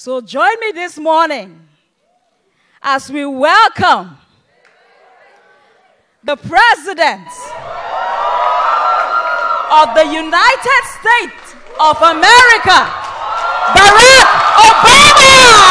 So join me this morning as we welcome the President of the United States of America, Barack Obama.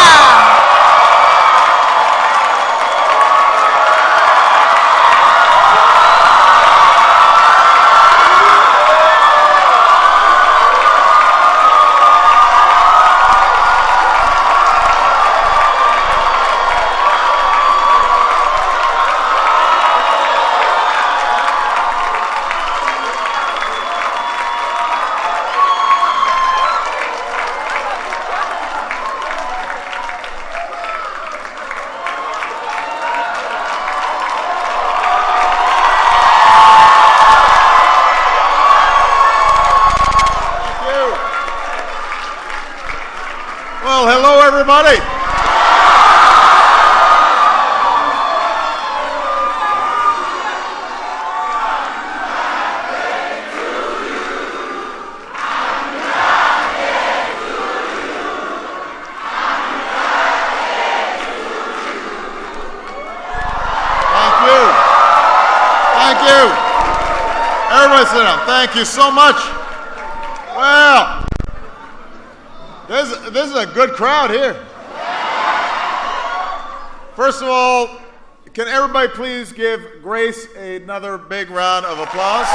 Well, hello, everybody. Thank you. Everybody sit down. Thank you so much. Well, this is a good crowd here. First of all, can everybody please give Grace another big round of applause?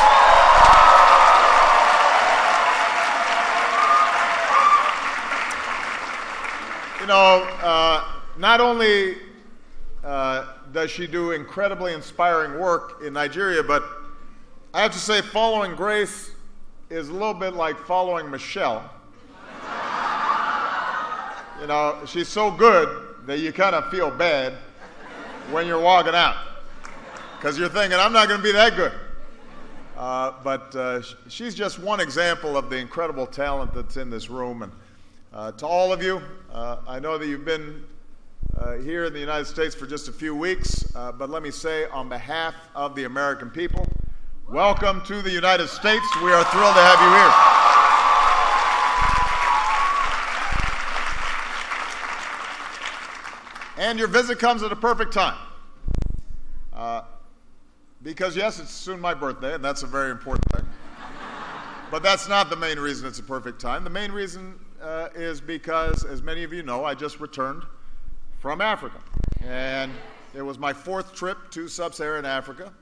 You know, not only does she do incredibly inspiring work in Nigeria, but I have to say following Grace is a little bit like following Michelle. You know, she's so good that you kind of feel bad when you're walking out because you're thinking, I'm not going to be that good. But she's just one example of the incredible talent that's in this room. And to all of you, I know that you've been here in the United States for just a few weeks, but let me say on behalf of the American people, welcome to the United States. We are thrilled to have you here. And your visit comes at a perfect time. Because yes, it's soon my birthday, and that's a very important thing. But that's not the main reason it's a perfect time. The main reason is because, as many of you know, I just returned from Africa. And it was my 4th trip to sub-Saharan Africa,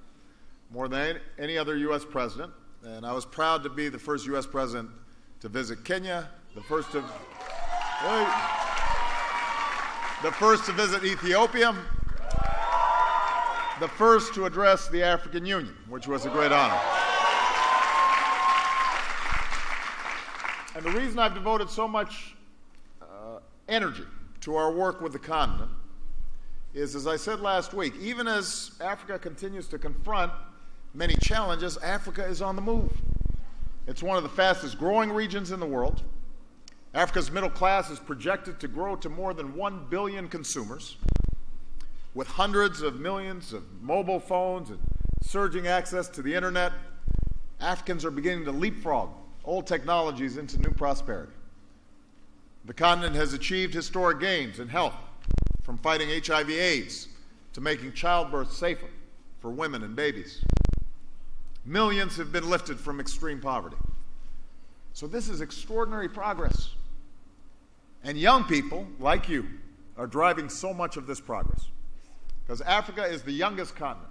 more than any other U.S. president. And I was proud to be the first U.S. president to visit Kenya, the first to visit Ethiopia, the first to address the African Union, which was a great honor. And the reason I've devoted so much energy to our work with the continent is, as I said last week, even as Africa continues to confront many challenges, Africa is on the move. It's one of the fastest growing regions in the world. Africa's middle class is projected to grow to more than 1 billion consumers, with hundreds of millions of mobile phones and surging access to the internet. Africans are beginning to leapfrog old technologies into new prosperity. The continent has achieved historic gains in health, from fighting HIV/AIDS to making childbirth safer for women and babies. Millions have been lifted from extreme poverty. So this is extraordinary progress. And young people, like you, are driving so much of this progress. Because Africa is the youngest continent.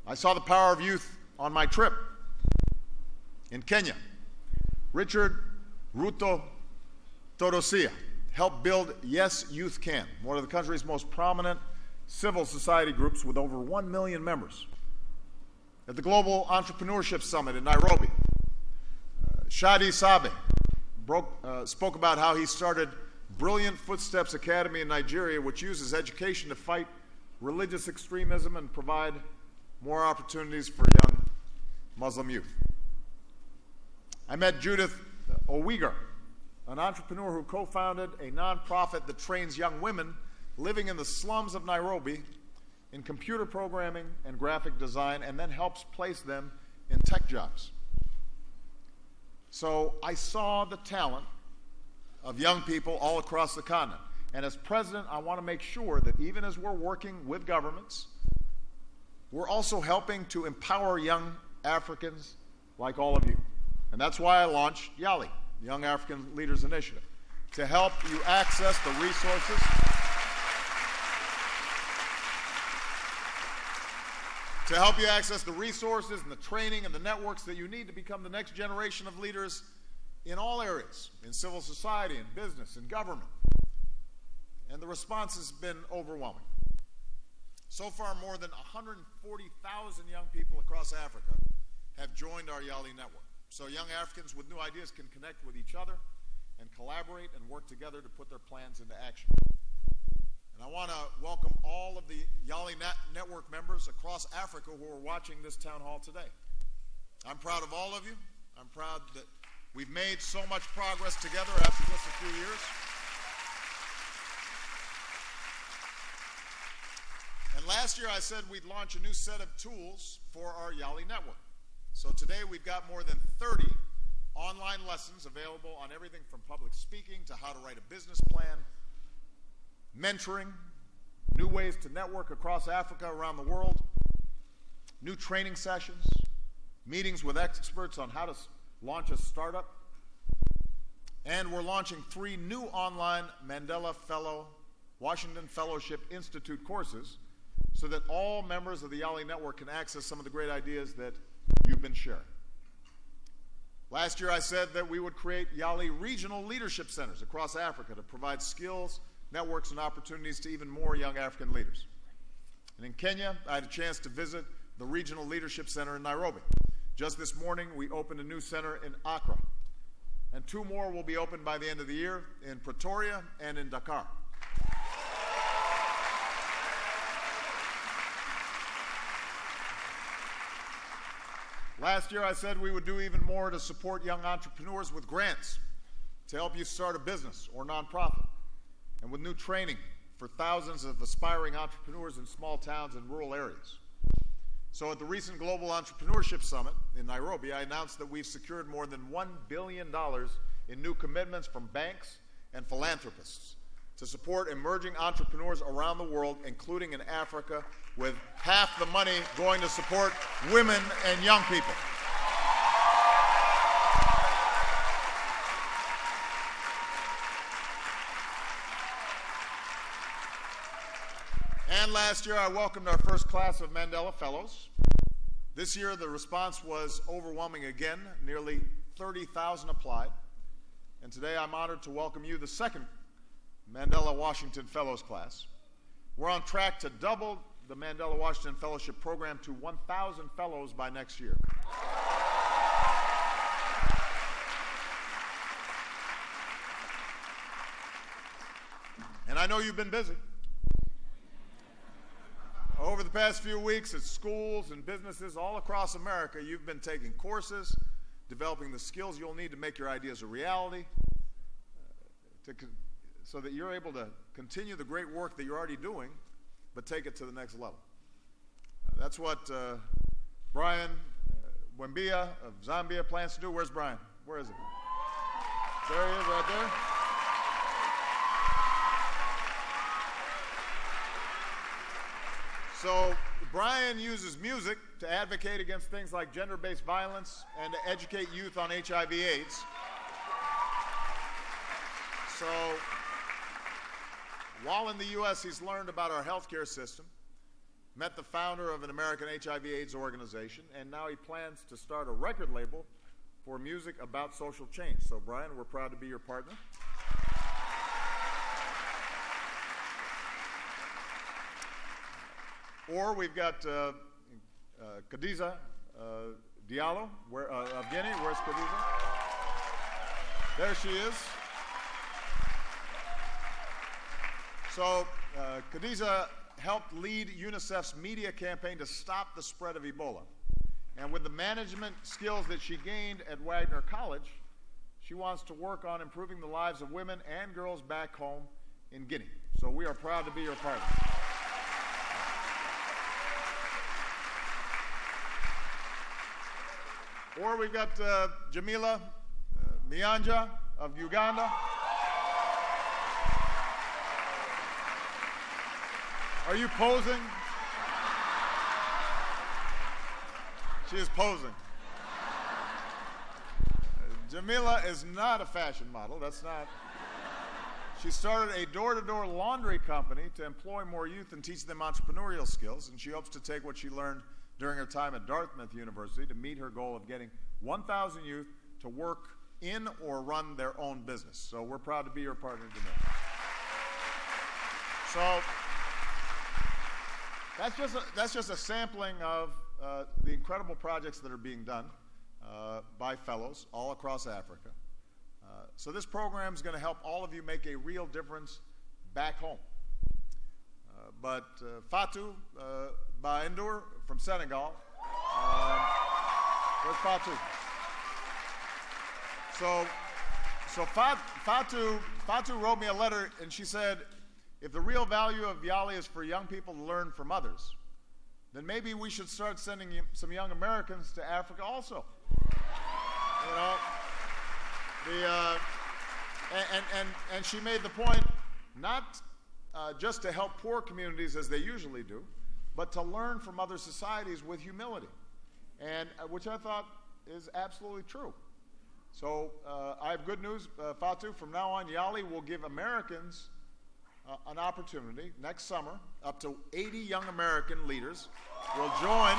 I saw the power of youth on my trip in Kenya. Richard Ruto Torosia helped build Yes Youth Can, one of the country's most prominent civil society groups with over 1 million members. At the Global Entrepreneurship Summit in Nairobi, Shadi Sabe spoke about how he started Brilliant Footsteps Academy in Nigeria, which uses education to fight religious extremism and provide more opportunities for young Muslim youth. I met Judith Owiger, an entrepreneur who co-founded a nonprofit that trains young women living in the slums of Nairobi in computer programming and graphic design, and then helps place them in tech jobs. So I saw the talent of young people all across the continent. And as president, I want to make sure that even as we're working with governments, we're also helping to empower young Africans like all of you. And that's why I launched YALI, Young African Leaders Initiative, to help you access the resources and the training and the networks that you need to become the next generation of leaders in all areas, in civil society, in business, in government. And the response has been overwhelming. So far, more than 140,000 young people across Africa have joined our YALI network. So young Africans with new ideas can connect with each other and collaborate and work together to put their plans into action. And I want to welcome all of the YALI network members across Africa who are watching this town hall today. I'm proud of all of you. I'm proud that we've made so much progress together after just a few years. And last year I said we'd launch a new set of tools for our YALI network. So today we've got more than 30 online lessons available on everything from public speaking to how to write a business plan, mentoring, new ways to network across Africa, around the world, new training sessions, meetings with experts on how to launch a startup. And we're launching 3 new online Mandela Fellow Washington Fellowship Institute courses so that all members of the YALI network can access some of the great ideas that you've been sharing. Last year I said that we would create YALI regional leadership centers across Africa to provide skills, networks, and opportunities to even more young African leaders. And in Kenya, I had a chance to visit the Regional Leadership Center in Nairobi. Just this morning, we opened a new center in Accra. And 2 more will be opened by the end of the year in Pretoria and in Dakar. Last year, I said we would do even more to support young entrepreneurs with grants to help you start a business or nonprofit, and with new training for thousands of aspiring entrepreneurs in small towns and rural areas. So at the recent Global Entrepreneurship Summit in Nairobi, I announced that we've secured more than $1 billion in new commitments from banks and philanthropists to support emerging entrepreneurs around the world, including in Africa, with half the money going to support women and young people. And last year, I welcomed our first class of Mandela Fellows. This year, the response was overwhelming again. Nearly 30,000 applied. And today, I'm honored to welcome you, the second Mandela Washington Fellows class. We're on track to double the Mandela Washington Fellowship program to 1,000 fellows by next year. And I know you've been busy. Over the past few weeks at schools and businesses all across America, you've been taking courses, developing the skills you'll need to make your ideas a reality, so that you're able to continue the great work that you're already doing, but take it to the next level. That's what Brian Wembia of Zambia plans to do. Where's Brian? Where is he? There he is, right there. So Brian uses music to advocate against things like gender-based violence and to educate youth on HIV/AIDS. So while in the U.S., he's learned about our healthcare system, met the founder of an American HIV/AIDS organization, and now he plans to start a record label for music about social change. So Brian, we're proud to be your partner. Or we've got Khadija Diallo of Guinea. Where's Khadija? There she is. So Khadija helped lead UNICEF's media campaign to stop the spread of Ebola. And with the management skills that she gained at Wagner College, she wants to work on improving the lives of women and girls back home in Guinea. So we are proud to be your partner. Or we've got Jamila Mianja of Uganda. Are you posing? She is posing. Jamila is not a fashion model. That's not. She started a door-to-door laundry company to employ more youth and teach them entrepreneurial skills, and she hopes to take what she learned during her time at Dartmouth University to meet her goal of getting 1,000 youth to work in or run their own business. So we're proud to be your partner today. So that's just a sampling of the incredible projects that are being done by fellows all across Africa. So this program is going to help all of you make a real difference back home. But Fatou Baendour from Senegal, where's Fatou? So Fatou wrote me a letter, and she said, if the real value of YALI is for young people to learn from others, then maybe we should start sending some young Americans to Africa also. You know, and she made the point not just to help poor communities as they usually do, but to learn from other societies with humility, and which I thought is absolutely true. So I have good news, Fatou. From now on, YALI will give Americans an opportunity next summer. Up to 80 young American leaders will join.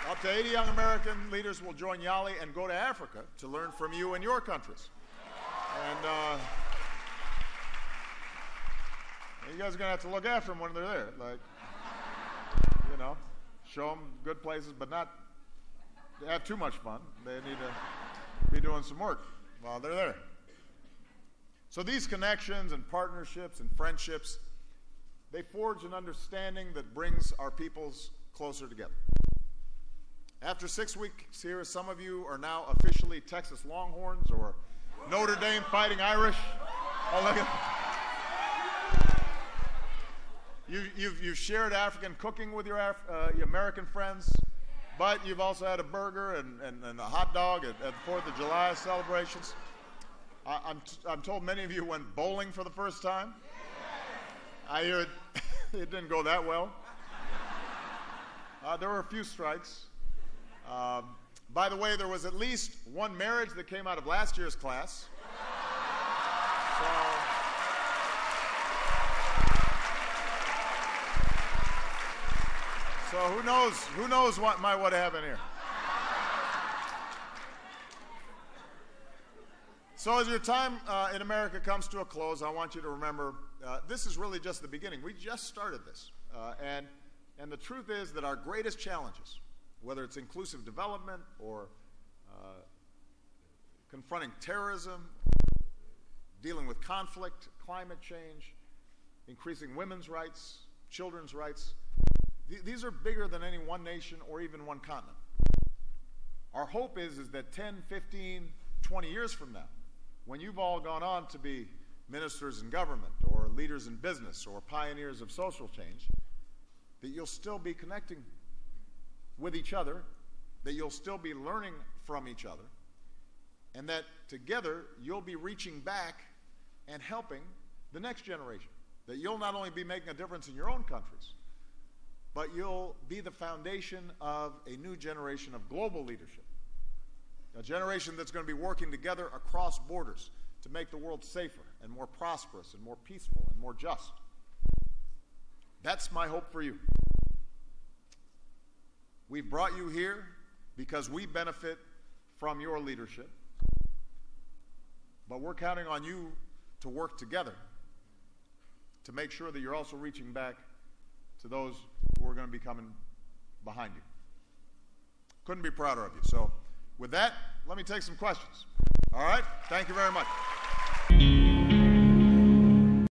Up to 80 young American leaders will join YALI and go to Africa to learn from you and your countries. And you guys are going to have to look after them when they're there. Like, you know, show them good places, but not have too much fun. They need to be doing some work while they're there. So these connections and partnerships and friendships, they forge an understanding that brings our peoples closer together. After 6 weeks here, some of you are now officially Texas Longhorns or Notre Dame Fighting Irish. Oh, look at you've shared African cooking with your American friends, but you've also had a burger and a hot dog at the 4th of July celebrations. I'm told many of you went bowling for the first time. I hear it didn't go that well. There were a few strikes. By the way, there was at least one marriage that came out of last year's class. So who knows what might have happened here. So as your time in America comes to a close, I want you to remember this is really just the beginning. We just started this. And the truth is that our greatest challenges, whether it's inclusive development or confronting terrorism, dealing with conflict, climate change, increasing women's rights, children's rights, these are bigger than any one nation or even one continent. Our hope is that 10, 15, 20 years from now, when you've all gone on to be ministers in government or leaders in business or pioneers of social change, that you'll still be connecting with each other, that you'll still be learning from each other, and that together you'll be reaching back and helping the next generation. That you'll not only be making a difference in your own countries, but you'll be the foundation of a new generation of global leadership. A generation that's going to be working together across borders to make the world safer and more prosperous and more peaceful and more just. That's my hope for you. We've brought you here because we benefit from your leadership, but we're counting on you to work together to make sure that you're also reaching back to those who are going to be coming behind you. Couldn't be prouder of you. So with that, let me take some questions. All right? Thank you very much.